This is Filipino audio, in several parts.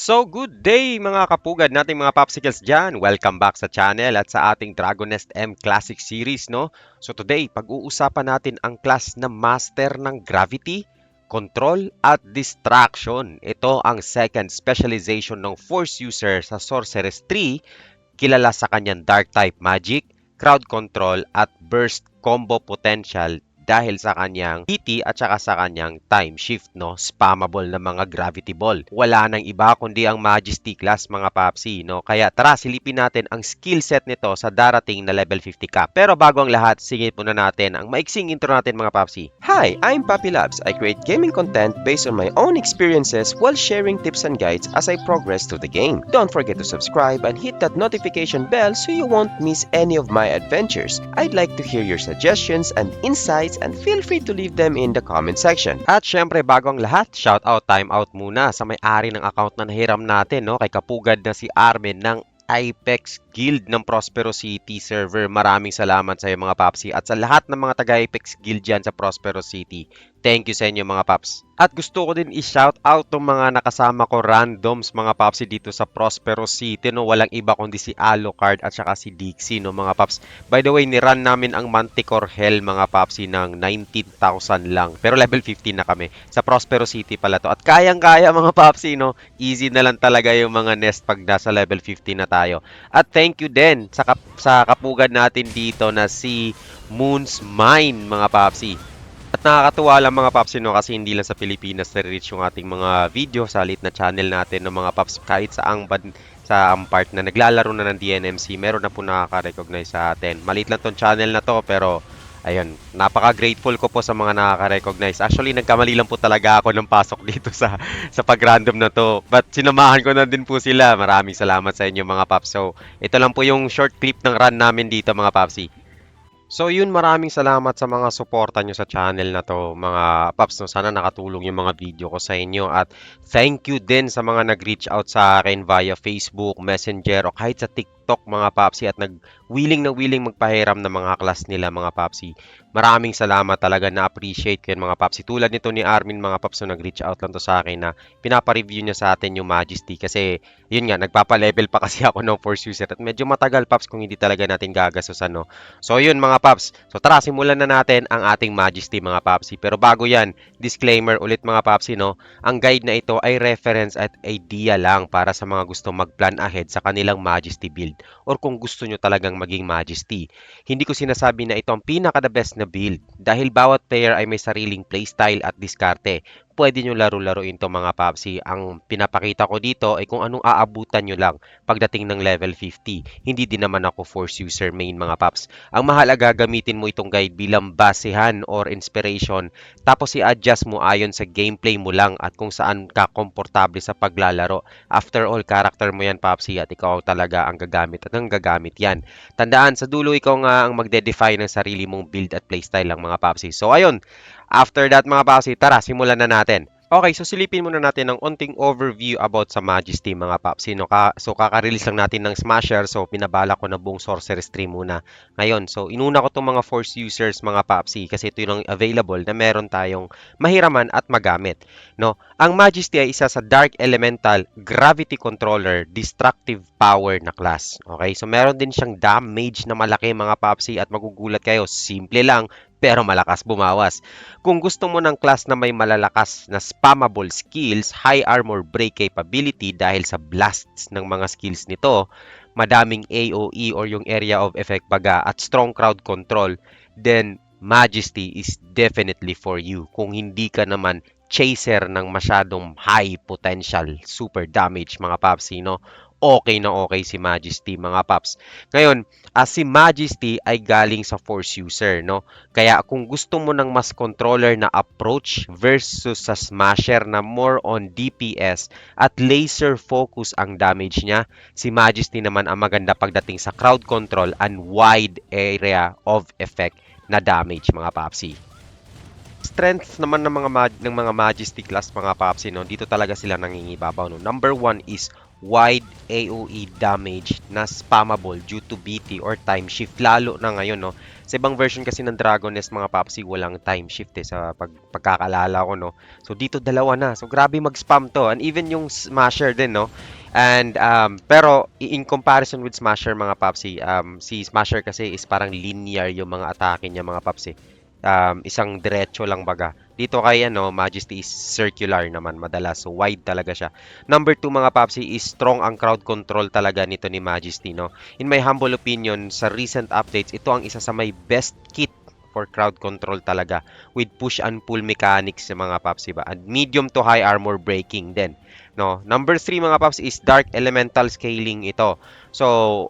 So, good day mga kapugad nating mga popsicles dyan. Welcome back sa channel at sa ating Dragon Nest M Classic Series, no? So today, pag-uusapan natin ang class na Master ng Gravity, Control at Distraction. Ito ang second specialization ng Force User sa Sorceress Tree, kilala sa kanyang Dark type Magic, Crowd Control at Burst combo potential dahil sa kanyang PT at saka sa kanyang time shift, no? Spammable na mga gravity ball. Wala nang iba kundi ang Majesty class, mga papsi, no? Kaya tara, silipin natin ang skill set nito sa darating na level 50 cap. Pero bago ang lahat, singit muna natin ang maiksing intro natin, mga papsi. Hi, I'm Papi Labs. I create gaming content based on my own experiences while sharing tips and guides as I progress through the game. Don't forget to subscribe and hit that notification bell so you won't miss any of my adventures. I'd like to hear your suggestions and insights and feel free to leave them in the comment section. At syempre, bago ang lahat, shoutout, timeout muna sa may-ari ng account na nahiram natin, no? Kay kapugad na si Armin ng Apex Guild ng Prospero City server. Maraming salamat sa iyo, mga papsi, at sa lahat ng mga taga-Apex Guild dyan sa Prospero City. Thank you sa inyo, mga paps. At gusto ko din i-shout out ng mga nakasama ko randoms, mga papsi, dito sa Prospero City, no? Walang iba kundi si Alucard at saka si Dixie, no, mga paps. By the way, ni-run namin ang Manticore Hell, mga papsi, ng 19,000 lang. Pero level 15 na kami. Sa Prospero City pala to. At kayang-kaya, mga papsi, no? Easy na lang talaga yung mga nest pag nasa level 15 na tayo. At thank you din sa kapugad natin dito na si Moon's Mine, mga papsi. At nakakatuwa lang, mga paps, no, kasi hindi lang sa Pilipinas na-reach yung ating mga video sa lit na channel natin ng mga paps, kahit sa ang part na naglalaro na ng DNMC, meron na po nakaka-recognize sa atin. Maliit lang tong channel na to, pero ayun, napaka-grateful ko po sa mga nakaka-recognize. Actually, nagkamali lang po talaga ako ng pasok dito sa pag-random na to. But sinamahan ko na din po sila. Maraming salamat sa inyo, mga paps. So, ito lang po yung short clip ng run namin dito, mga papsi. So yun, maraming salamat sa mga suporta nyo sa channel na to, mga paps, no? Sana nakatulong yung mga video ko sa inyo, at thank you din sa mga nag-reach out sa akin via Facebook, Messenger o kahit sa TikTok, mga papsi, at willing na willing magpahiram ng mga class nila, mga papsi. Maraming salamat talaga, na-appreciate ko yun, mga papsi. Tulad nito ni Armin, mga paps, no, nag-reach out lang to sa akin na pinapa-review niya sa atin yung Majesty kasi yun nga, nagpapa-level pa kasi ako ng Force User at medyo matagal, paps, kung hindi talaga natin gagastusan, no? So yun, mga paps. So tara, simulan na natin ang ating Majesty, mga papsi. Pero bago yan, disclaimer ulit, mga papsi, no? Ang guide na ito ay reference at idea lang para sa mga gusto mag-plan ahead sa kanilang Majesty build or kung gusto nyo talagang maging Majesty. Hindi ko sinasabi na ito ang pinaka-the best na build dahil bawat player ay may sariling playstyle at diskarte. Pwede nyo laro-laruin to, mga papsi. Ang pinapakita ko dito ay kung anong aabutan nyo lang pagdating ng level 50. Hindi din naman ako Force User main, mga paps. Ang mahalaga, gamitin mo itong guide bilang basehan or inspiration, tapos i-adjust mo ayon sa gameplay mo lang at kung saan ka komportable sa paglalaro. After all, character mo yan, papsi, at ikaw talaga ang gagamit at ang gagamit yan. Tandaan, sa dulo ikaw nga ang magde-define ng sarili mong build at playstyle lang, mga papsi. So ayun, after that, mga papsi, tara, simulan na natin. Okay, so silipin muna natin ng onting overview about sa Majesty, mga papsi, no? So kaka-release lang natin ng Smasher, so pinabala ko na buong Sorceress Tree muna. Ngayon, so inuna ko itong mga Force Users, mga papsi, kasi ito yung available na meron tayong mahiraman at magamit, no? Ang Majesty ay isa sa Dark Elemental Gravity Controller Destructive Power na class. Okay, so meron din siyang damage na malaki, mga papsi, at magugulat kayo, simple lang, pero malakas bumawas. Kung gusto mo ng class na may malalakas na spammable skills, high armor break capability dahil sa blasts ng mga skills nito, madaming AoE or yung area of effect baga, at strong crowd control, then Majesty is definitely for you. Kung hindi ka naman chaser ng masyadong high potential super damage, mga paps, no? Okay na okay si Majesty, mga paps. Ngayon, si Majesty ay galing sa Force User, no? Kaya kung gusto mo ng mas controller na approach versus sa Smasher na more on DPS at laser focus ang damage niya, si Majesty naman ang maganda pagdating sa crowd control and wide area of effect na damage, mga papsi. Strength naman ng mga Majesty class, mga papsi, no? Dito talaga sila nangingibabaw, no? Number 1 is wide AoE damage na spammable due to BT or time shift. Lalo na ngayon, no? Sa ibang version kasi ng Dragon Nest, mga papsi, walang time shift sa pagkakalala ko, no? So, dito dalawa na. So, grabe mag-spam to. And even yung Smasher din, no? And, pero, in comparison with Smasher, mga papsi, si Smasher kasi is parang linear yung mga atake niya, mga papsi. Isang diretso lang baga. Dito kay Majesty is circular naman madalas. So wide talaga siya. Number 2, mga papsi, is strong ang crowd control talaga nito ni Majesty, no. In my humble opinion, sa recent updates, ito ang isa sa may best kit for crowd control talaga with push and pull mechanics sa mga papsi ba. And medium to high armor breaking din, no. Number 3, mga paps, is dark elemental scaling ito. So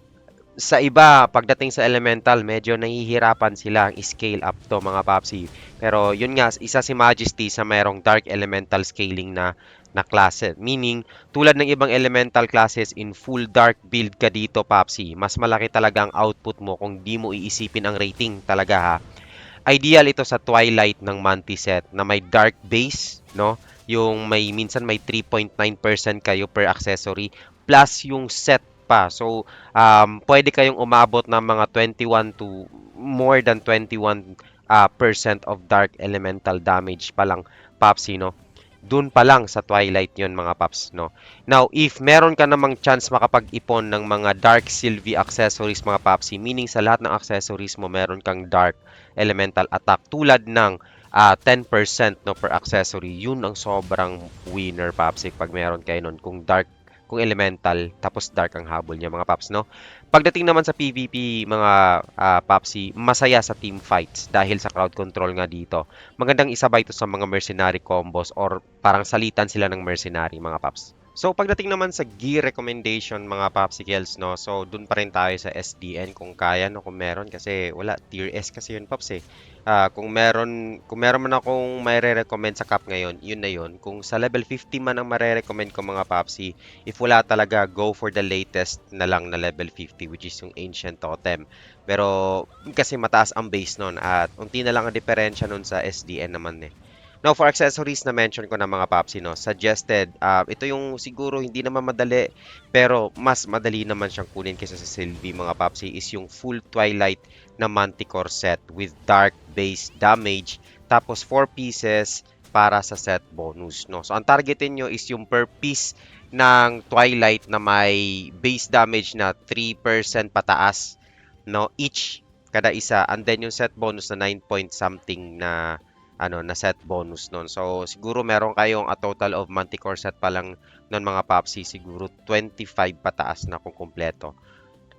sa iba, pagdating sa elemental, medyo nahihirapan silang scale up to, mga papsi. Pero yun nga, isa si Majesty sa mayroong dark elemental scaling na klase. Meaning, tulad ng ibang elemental classes, in full dark build ka dito, papsi. Mas malaki talaga ang output mo kung di mo iisipin ang rating talaga, ha. Ideal ito sa Twilight ng Mantis set na may dark base, no? Yung minsan may 3.9% kayo per accessory plus yung set pa. So, pwede kayong umabot ng mga 21 to more than 21 percent of dark elemental damage pa lang, Papsi, no? Dun pa lang sa Twilight yon, mga paps, no? Now, if meron ka namang chance makapag-ipon ng mga Dark Sylvie accessories, mga papsi, meaning sa lahat ng accessories mo, meron kang Dark Elemental attack tulad ng 10% no, per accessory, yun ang sobrang winner, papsi, pag meron kayo nun. Kung elemental, tapos dark ang habol niya, mga paps, no? Pagdating naman sa PvP, mga papsi, masaya sa team fights dahil sa crowd control nga dito. Magandang isabay ito sa mga mercenary combos or parang salitan sila ng mercenary, mga paps. So, pagdating naman sa gear recommendation, mga popsicles, no? So, dun pa rin tayo sa SDN kung kaya, no? Kung meron, kasi wala, tier S kasi yun, pops, eh. Kung meron man akong maire-recommend sa cap ngayon, yun na yun. Kung sa level 50 man ang maire-recommend ko, mga popsi, if wala talaga, go for the latest na lang na level 50, which is yung Ancient Totem. Pero, kasi mataas ang base nun at unti na lang ang diferensya nun sa SDN naman, eh. Now, for accessories na mention ko na, mga papsi, no, suggested, ito yung siguro hindi naman madali, pero mas madali naman siyang kunin kaysa sa Sylvie, mga papsi, is yung full Twilight na Manticore set with dark base damage, tapos 4 pieces para sa set bonus, no. So, ang targetin nyo is yung per piece ng Twilight na may base damage na 3% pataas, no, each kada isa, and then yung set bonus na 9 point something na set bonus nun. So, siguro meron kayong a total of Manticore set pa lang nun, mga papsi, siguro 25 pataas na kung kumpleto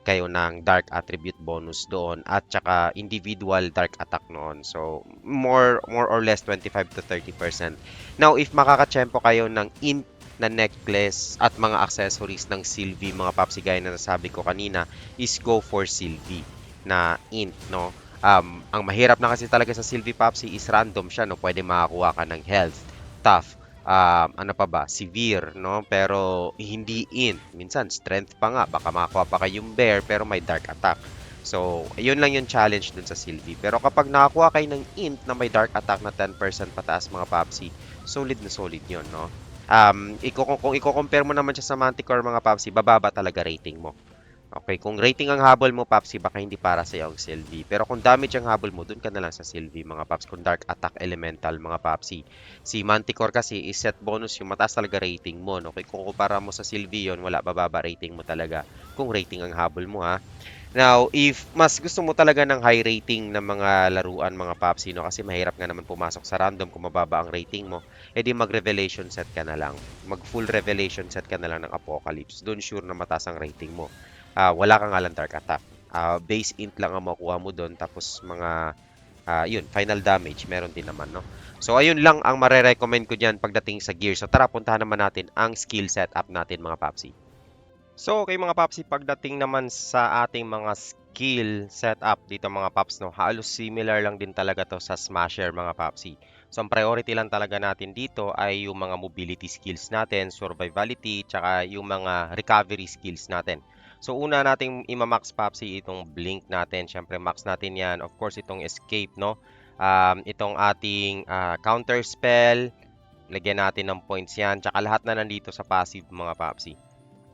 kayo ng dark attribute bonus doon at saka individual dark attack noon. So, more or less 25 to 30%. Now, if makakachempo kayo ng int na necklace at mga accessories ng Sylvie, mga papsi, gaya na nasabi ko kanina, is go for Sylvie na int, no? Ang mahirap na kasi talaga sa Sylvie, Popsy, is random siya, no? Pwede makakuha ka ng health, tough, ano pa ba, severe, no? Pero hindi int. Minsan, strength pa nga. Baka makakuha pa kayong bear, pero may dark attack. So, yun lang yung challenge dun sa Sylvie. Pero kapag nakakuha kayo ng int na may dark attack na 10% pataas, mga Popsy, solid na solid yun, no? Kung i-compare mo naman siya sa Manticore, mga Popsy, bababa talaga rating mo. Okay, kung rating ang habol mo, Papsi, baka hindi para sa iyo ang Sylvie. Pero kung damage ang habol mo, dun ka na lang sa Sylvie, mga Paps. Kung Dark Attack Elemental, mga Papsi. Si Manticore kasi is set bonus yung mataas talaga rating mo. No? Okay, kung kumpara mo sa Sylvie yun, wala, bababa rating mo talaga. Kung rating ang habol mo, ha. Now, if mas gusto mo talaga ng high rating ng mga laruan, mga Papsi, no? Kasi mahirap nga naman pumasok sa random kung mababa ang rating mo, edi mag-revelation set ka na lang. Mag-full revelation set ka na lang ng Apocalypse. Doon sure na mataas ang rating mo. Wala kang alang dark attack. Base int lang ang makuha mo doon. Tapos mga, yun, final damage, meron din naman, no? So, ayun lang ang marerecommend ko dyan pagdating sa gear. So, tara, puntahan naman natin ang skill setup natin, mga papsi. So, okay, mga papsi, pagdating naman sa ating mga skill setup dito, mga paps, no, halos similar lang din talaga to sa Smasher, mga papsi. So, ang priority lang talaga natin dito ay yung mga mobility skills natin, survivality, tsaka yung mga recovery skills natin. So, una nating ima-max, papsi, itong blink natin. Siyempre, max natin yan. Of course, itong escape, no? Itong ating counter spell, lagyan natin ng points yan. Tsaka lahat na nandito sa passive, mga papsi.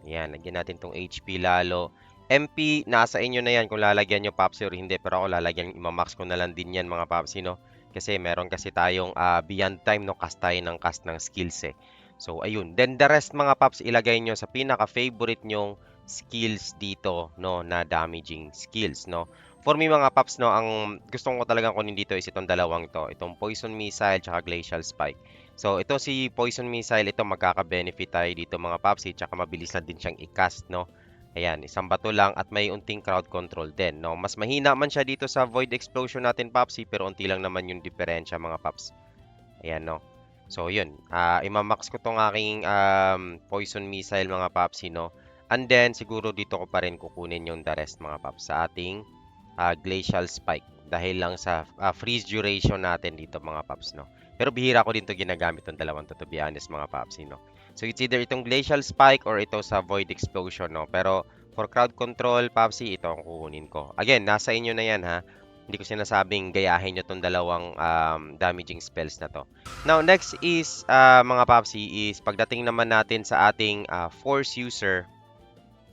Ayan, lagyan natin tong HP lalo. MP, nasa inyo na yan kung lalagyan nyo Papsi or hindi. Pero ako lalagyan, imamax ko na lang din yan mga Papsi, no? Kasi meron kasi tayong Beyond Time, no? Cast tayo ng cast ng skills, eh. So, ayun. Then the rest mga Paps, ilagay nyo sa pinaka-favorite nyong skills dito, no? Na damaging skills, no? For me mga Paps, no? Ang gusto ko talagang kunin dito is itong dalawang to. Itong Poison Missile tsaka Glacial Spike. So, ito si Poison Missile, ito magkaka-benefit tayo dito mga Papsi, tsaka mabilis na din siyang i-cast, no? Ayan, isang bato lang at may unting crowd control din, no? Mas mahina man siya dito sa Void Explosion natin, Papsi, pero unti lang naman yung diferensya, mga Paps. Ayan, no? So, yun. Imamax ko tong aking Poison Missile, mga Papsi, no? And then, siguro dito ko pa rin kukunin yung the rest, mga Paps, sa ating Glacial Spike. Dahil lang sa freeze duration natin dito, mga Paps, no? Pero bihira ko din to ginagamit tong dalawang to be honest, mga Papsi, no? So, it's either itong Glacial Spike or ito sa Void Explosion, no? Pero, for crowd control, Papsi, ito ang kukunin ko. Again, nasa inyo na yan, ha? Hindi ko sinasabing gayahin nyo tong dalawang damaging spells na to. Now, next is, mga Papsi, is pagdating naman natin sa ating Force User,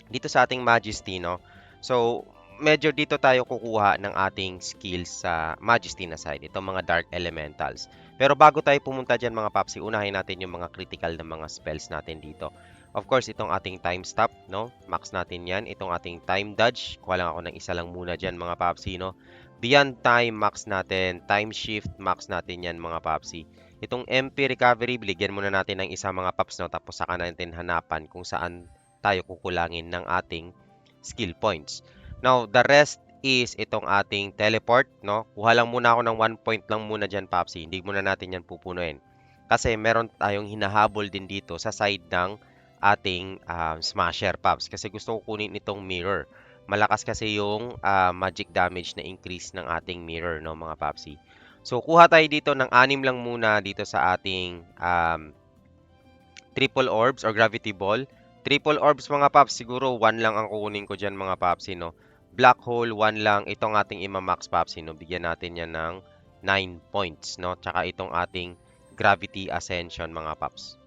dito sa ating Majesty, no? So, medyo dito tayo kukuha ng ating skills sa Majesty na side, itong mga Dark Elementals. Pero bago tayo pumunta dyan mga Papsi, unahin natin yung mga critical na mga spells natin dito. Of course, itong ating Time Stop, no? Max natin yan. Itong ating Time Dodge, kuha lang ako ng isa lang muna dyan mga Papsi, no? Beyond Time, max natin. Time Shift, max natin yan mga Papsi. Itong MP Recovery, bigyan muna natin ng isa mga Paps, no? Tapos saka natin hanapan kung saan tayo kukulangin ng ating skill points. Now, the rest is itong ating teleport, no? Kuha lang muna ako ng 1 point lang muna dyan, Papsi. Hindi muna natin yan pupunuin. Kasi meron tayong hinahabol din dito sa side ng ating Smasher, Paps. Kasi gusto ko kunin itong mirror. Malakas kasi yung magic damage na increase ng ating mirror, no, mga Papsi. So, kuha tayo dito ng 6 lang muna dito sa ating triple orbs or gravity ball. Triple orbs mga Paps, siguro 1 lang ang kukunin ko dyan mga Papsi, no? Black hole, 1 lang. Itong ating imamax Papsi, no? Bigyan natin yan ng 9 points, no? Tsaka itong ating gravity ascension mga Paps.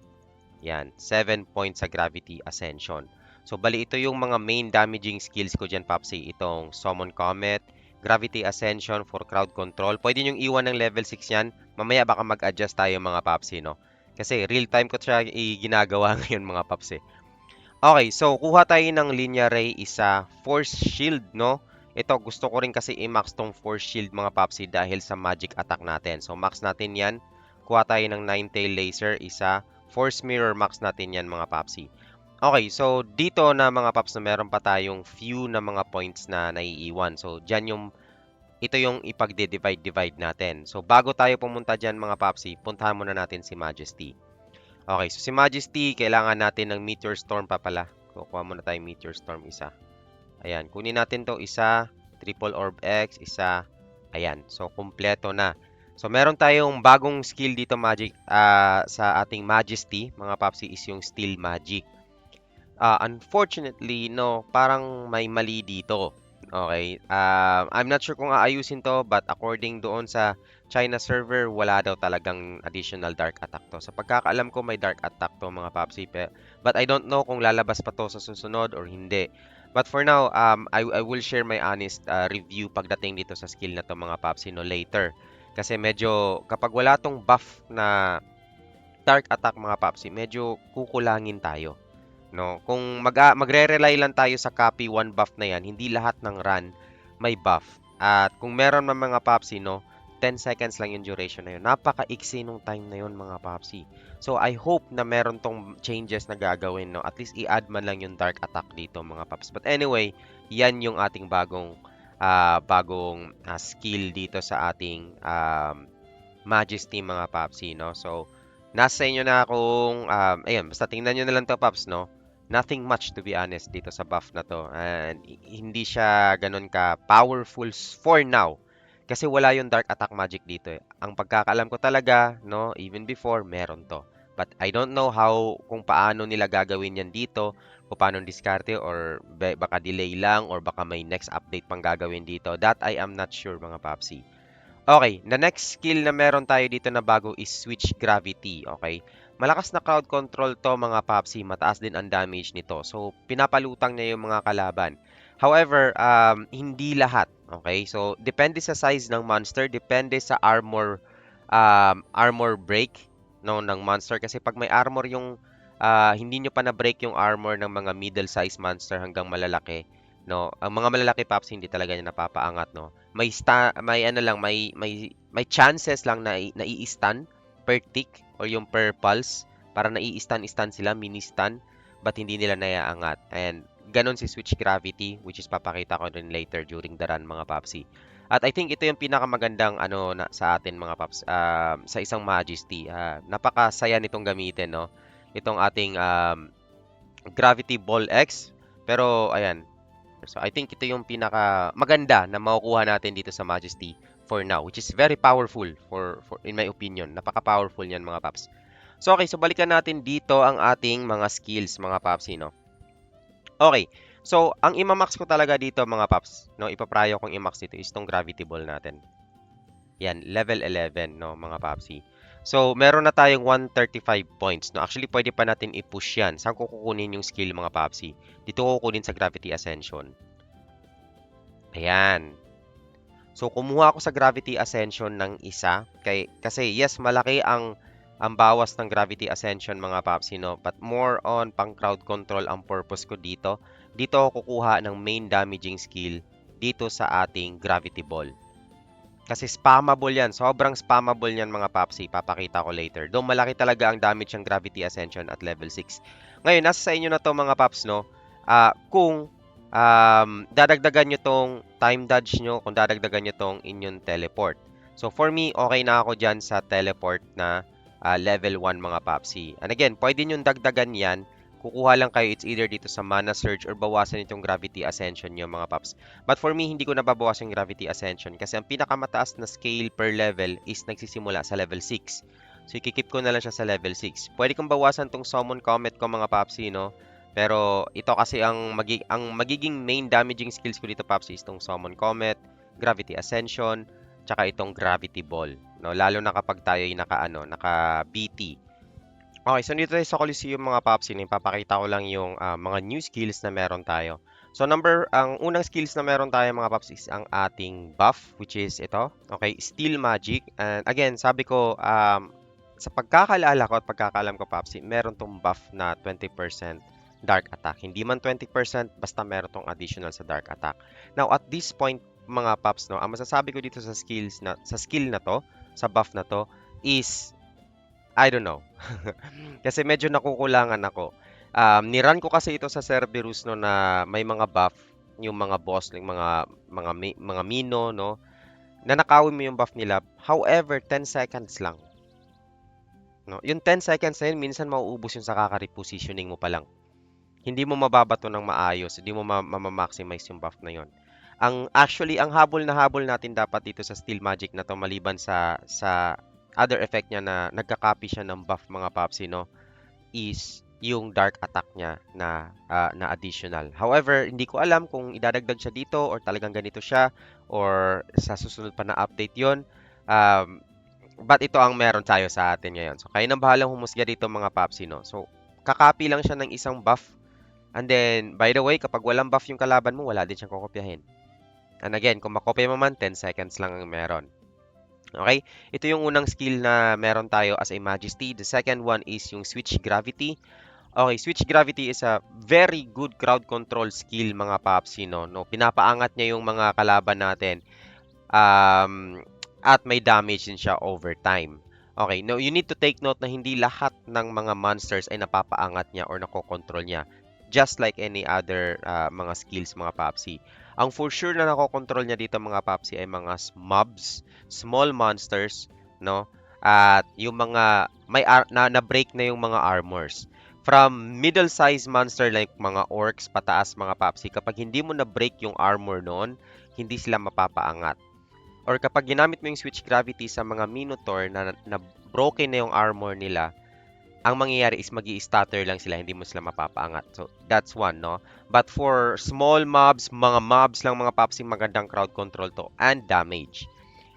Yan, 7 points sa gravity ascension. So, bali ito yung mga main damaging skills ko dyan Papsi. Itong summon comet, gravity ascension for crowd control. Pwede nyo iwan ng level 6 yan. Mamaya baka mag-adjust tayo mga Papsi, no? Kasi real time ko siya ginagawa ngayon mga Paps, eh. Okay, so kuha tayo ng Linya Ray, isa Force Shield, no? Ito, gusto ko rin kasi i-max tong Force Shield mga Papsi dahil sa magic attack natin. So, max natin yan. Kuha tayo ng Ninetail Laser, isa. Force Mirror, max natin yan mga Papsi. Okay, so dito na mga Paps na meron pa tayong few na mga points na naiiwan. So, ito yung ipagde-divide natin. So, bago tayo pumunta dyan mga Papsi, puntahan muna natin si Majesty. Okay, so si Majesty, kailangan natin ng Meteor Storm pa pala. Kukuha muna tayo Meteor Storm, isa. Ayan, kunin natin to isa, Triple Orb X, isa. Ayan, so kumpleto na. So meron tayong bagong skill dito sa ating Majesty, mga Papsi, is yung Steel Magic. Unfortunately, no, parang may mali dito. Okay, I'm not sure kung aayusin to, but according doon sa China server, wala daw talagang additional dark attack to. Sa pagkakaalam ko, may dark attack to mga Papsi. But I don't know kung lalabas pa to sa susunod or hindi. But for now, I will share my honest review pagdating dito sa skill na to mga Papsi, no, later. Kasi medyo, kapag wala tong buff na dark attack mga Papsi, medyo kukulangin tayo. No, kung magre-rely lang tayo sa copy 1 buff na yan, hindi lahat ng run may buff. At kung meron man mga Papsi, no, 10 seconds lang yung duration na yun. Napaka-iksi nung time na yun mga Papsi. So, I hope na meron tong changes na gagawin, no. At least i-add man lang yung dark attack dito mga Paps. But anyway, yan yung ating bagong skill dito sa ating Majesty mga Papsi, no. So, nasa inyo na kung, ayun, basta tingnan nyo na lang to Paps, no. Nothing much to be honest dito sa buff na to. And hindi siya ganun ka powerful for now. Kasi wala yung dark attack magic dito, eh. Ang pagkakaalam ko talaga, no, even before, meron to. But I don't know kung paano nila gagawin yan dito, kung paano diskarte, or baka delay lang, or baka may next update pang gagawin dito. That I am not sure mga Papsi. Okay, the next skill na meron tayo dito na bago is Switch Gravity, okay? malakas na crowd control to mga Papsi, mataas din ang damage nito. So, pinapalutang niya yung mga kalaban. However, hindi lahat. Okay? So, depende sa size ng monster, depende sa armor break no, ng monster. Kasi pag may armor yung hindi nyo pa na-break yung armor ng mga middle-sized monster hanggang malalaki, no. Ang mga malalaki Papsi hindi talaga niya napapaangat, no. May ano lang, may chances lang na nai-stun per tick or yung per pulse para nai-stun sila, mini-stun, but hindi nila naiaangat. And ganon si Switch Gravity, which is papakita ko rin later during the run mga Papsi. At I think ito yung pinakamagandang ano na, sa atin mga Paps, sa isang Majesty. Napakasaya nitong gamitin, no? Itong ating Gravity Ball X. Pero ayan, so I think ito yung pinaka maganda na makukuha natin dito sa Majesty for now, which is very powerful for in my opinion. Napaka-powerful niyan mga Paps. So okay, so balikan natin dito ang ating mga skills mga Paps, no? Okay. So, ang imamax ko talaga dito mga Paps, no, ipaprayo kong i-max dito is tong Gravity Ball natin. Yan, level 11, no, mga Papsi. So, meron na tayong 135 points, no. Actually, pwede pa natin i-push yan. Saan ko kukunin yung skill, mga Papsi? Dito ko kukunin sa Gravity Ascension. Ayan. So, kumuha ako sa Gravity Ascension ng isa. Kasi, yes, malaki ang bawas ng Gravity Ascension, mga Papsi, no. But more on pang crowd control ang purpose ko dito. Dito ako kukuha ng main damaging skill dito sa ating Gravity Ball. Kasi spammable yan. Sobrang spammable yan mga Papsi. Papakita ko later. Though malaki talaga ang damage ng Gravity Ascension at level 6. Ngayon, nasa sa inyo na to mga Paps, no? Kung dadagdagan nyo tong time dodge nyo, kung dadagdagan nyo tong inyong teleport. So for me, okay na ako dyan sa teleport na level 1 mga Papsi. And again, pwede nyo dagdagan yan. Kukuha lang kayo, it's either dito sa Mana Surge or bawasan itong Gravity Ascension nyo mga Paps. But for me, hindi ko nababawasan yung Gravity Ascension kasi ang pinakamataas na scale per level is nagsisimula sa level 6. So, ikikip ko na lang siya sa level 6. Pwede kong bawasan tong Summon Comet ko mga Papsi, no? Pero ito kasi ang magiging main damaging skills ko dito Papsi is tong Summon Comet, Gravity Ascension, tsaka itong Gravity Ball. No? Lalo na kapag tayo ay naka-BT. Okay, so dito tayo sa Coliseum mga Papsi, ipapakita ko lang yung mga new skills na meron tayo. So ang unang skills na meron tayo mga Paps is ang ating buff, which is ito. Okay, Steel Magic. And again, sabi ko, sa pagkakaalala ko at pagkakaalam ko Papsi, meron tong buff na 20% Dark Attack. Hindi man 20%, basta meron tong additional sa Dark Attack. Now, at this point mga Paps, no, ang masasabi ko dito sa skill na to, sa buff na to, is I don't know. Kasi medyo nakukulangan ako. Ni-run ko kasi ito sa Cerberus no na may mga buff, yung mga boss, like mga Mino, no, na nakawin mo yung buff nila. However, 10 seconds lang. No? Yung 10 seconds na yun, minsan mauubos yung sa kaka-repositioning mo pa lang. Hindi mo mababato ng maayos, hindi mo ma-maximize yung buff na yun. Actually, ang habol na habol natin dapat dito sa Steel Magic na to, maliban sa other effect niya na nagka-copy siya ng buff mga Papsi, no, is yung dark attack niya na additional. However, hindi ko alam kung idadagdag siya dito or talagang ganito siya or sa susunod pa na update yon. But ito ang meron tayo sa atin ngayon. So, kayo nang bahalang humusga dito mga Papsi, no. So, kakopy lang siya ng isang buff. And then, by the way, kapag walang buff yung kalaban mo, wala din siyang kokopyahin. And again, kung makopya mo man, 10 seconds lang ang meron. Okay? Ito yung unang skill na meron tayo as a Majesty. The second one is yung Switch Gravity. Okay, Switch Gravity is a very good crowd control skill mga Papsi, no? Pinapaangat niya yung mga kalaban natin. At may damage din siya over time. Okay, now you need to take note na hindi lahat ng mga monsters ay napapaangat niya or nakokontrol niya. Just like any other mga skills mga Papsi. Ang for sure na nakokontrol niya dito mga Papsi ay mga mobs, small monsters, no? At yung mga na-break na yung mga armors. From middle-sized monster like mga orcs pataas mga Papsi, kapag hindi mo na-break yung armor noon, hindi sila mapapaangat. Or kapag ginamit mo yung Switch Gravity sa mga Minotaur na broken na yung armor nila, ang mangyayari is magi-stutter lang sila, hindi mo sila mapapaangat. So, that's one, no? But for small mobs, mga mobs lang mga Papsi, magandang crowd control to and damage.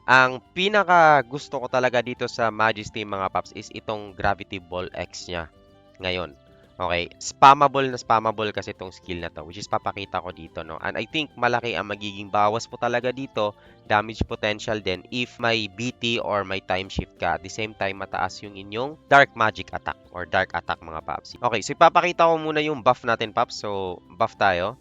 Ang pinaka gusto ko talaga dito sa Majesty mga paps is itong Gravity Ball X niya ngayon. Okay, spammable kasi itong skill na to, which is papakita ko dito, no? And I think malaki ang magiging bawas po talaga dito, damage potential din if may BT or may time shift ka. At the same time, mataas yung inyong dark magic attack or dark attack mga paps. Okay, so ipapakita ko muna yung buff natin, paps. So, buff tayo.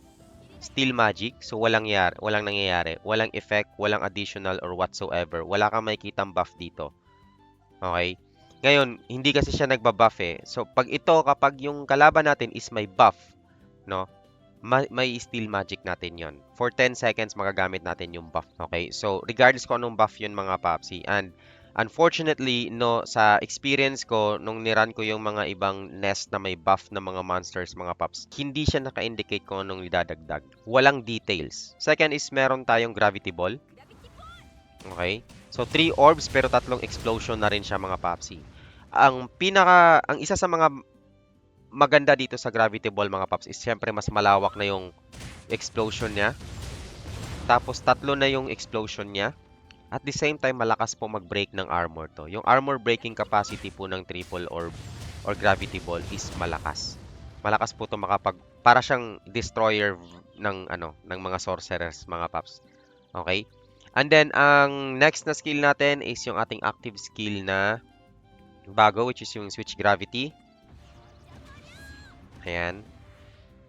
Steel magic, so walang nangyayari, walang effect, walang additional or whatsoever. Wala kang makikitang buff dito. Okay? Ngayon, hindi kasi siya nagba-buff eh. So, kapag yung kalaban natin is may buff, no? May steel magic natin yon. For 10 seconds, magagamit natin yung buff. Okay? So, regardless kung anong buff yun mga papsi. And, unfortunately, no, sa experience ko, nung niran ko yung mga ibang nest na may buff na mga monsters, mga paps, hindi siya naka-indicate kung anong idadagdag. Walang details. Second is, meron tayong gravity ball. Okay? So, 3 orbs pero 3 explosion na rin siya mga papsi. Ang isa sa mga maganda dito sa Gravity Ball mga paps is syempre mas malawak na yung explosion niya. Tapos 3 na yung explosion niya. At the same time, malakas po mag-break ng armor to. Yung armor breaking capacity po ng triple orb or Gravity Ball is malakas. Malakas po to para siyang destroyer ng mga sorcerers mga paps. Okay? And then ang next na skill natin is yung ating active skill na bago, which is yung Switch Gravity. Ayan.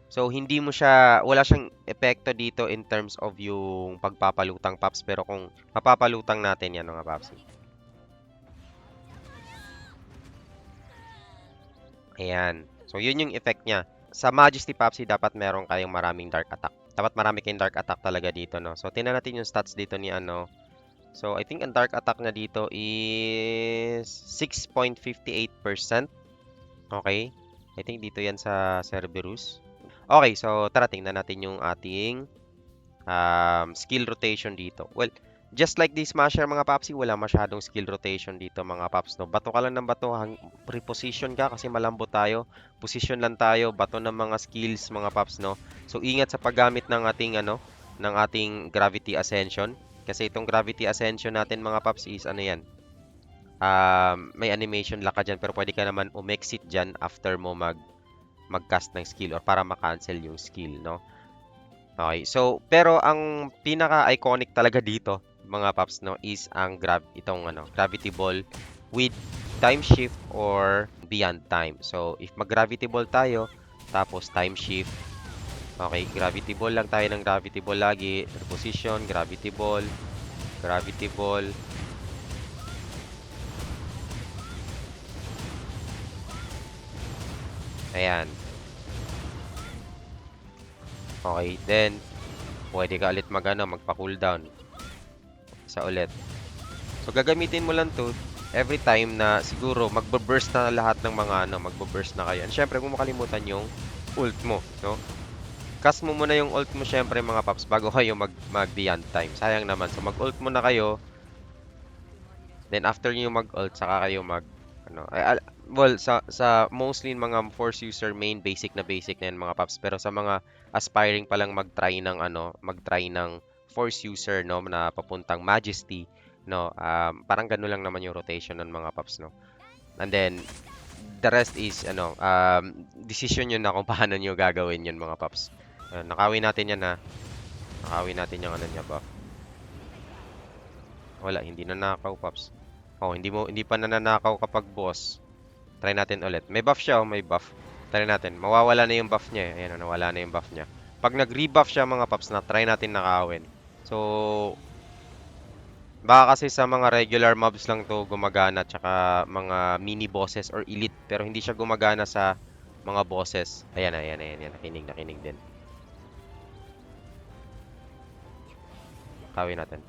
So, wala siyang epekto dito in terms of yung pagpapalutang paps. Pero kung mapapalutang natin yan mga paps. Ayan. So, yun yung effect niya. Sa Majesty Papsi, dapat meron kayong maraming dark attack. Dapat marami kayong dark attack talaga dito, no? So, tingnan natin yung stats dito ni ano. So, I think ang dark attack na dito is 6.58%. Okay. I think dito yan sa Cerberus. Okay, so tara tingnan natin yung ating skill rotation dito. Well, just like the Smasher mga papsi, wala masyadong skill rotation dito mga paps, no? Bato ka lang ng bato, reposition ka kasi malambot tayo. Position lang tayo, bato ng mga skills mga paps, no? So, ingat sa paggamit ng ating Gravity Ascension. Kasi itong Gravity Ascension natin mga paps is ano yan? May animation lock ka dyan pero pwede ka naman umexit dyan after mo mag-cast ng skill or para ma-cancel yung skill, no? Okay, so pero ang pinaka-iconic talaga dito, mga paps, no, is ang Gravity Ball with time shift or beyond time. So, if mag-Gravity Ball tayo, tapos time shift, okay, Gravity Ball lang tayo ng Gravity Ball lagi, reposition, Gravity Ball, Gravity Ball. Ayan. Okay, then pwede ka ulit magpa-cooldown. Isa ulit. So gagamitin mo lang 'to every time na siguro magbo-burst na lahat ng mga magbo-burst na kayo. And syempre, kung makalimutan yung ult mo, no? Cast mo muna yung ult mo syempre mga paps bago kayo mag-beyond time. Sayang naman. So mag-ult muna kayo. Then after niyo mag-ult, saka kayo well, sa mostly mga force user main basic na yan mga paps, pero sa mga aspiring pa lang mag-try ng force user, no, na papuntang Majesty, no, parang gano'n lang naman yung rotation ng mga paps, no. And then the rest is decision yun na kung paano nyo gagawin yun mga paps. Nakawin natin yan ha. Nakawin natin yung niya buff. Wala, hindi na nakaw paps. Oh, hindi pa nananakaw kapag boss. Try natin ulit. May buff siya, may buff. Try natin. Mawawala na yung buff niya eh. Ayan, nawala na yung buff niya. Pag nag-rebuff siya mga paps, try natin nakawin. So, baka kasi sa mga regular mobs lang to gumagana, tsaka mga mini bosses or elite, pero hindi siya gumagana sa mga bosses. Ayan. Nakinig din. Kawin natin.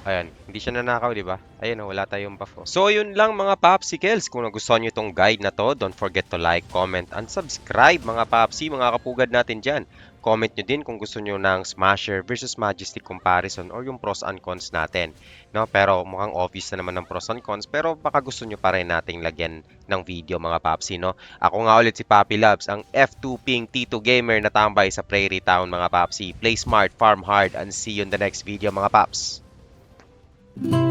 Ayan, hindi siya nanakaw, di ba? Ayun, wala tayong buff. So, yun lang mga Popsicles. Kung nagustuhan nyo itong guide na to, don't forget to like, comment, and subscribe mga Popsi, mga kapugad natin dyan. Comment nyo din kung gusto nyo ng Smasher versus Majesty comparison or yung pros and cons natin. No? Pero mukhang obvious na naman ng pros and cons, pero baka gusto nyo pa rin nating lagyan ng video mga Popsi, no? Ako nga ulit si Papi Labs, ang F2 Ping T2 Gamer na tambay sa Prairie Town mga Popsi. Play smart, farm hard, and see you in the next video mga Pops. you.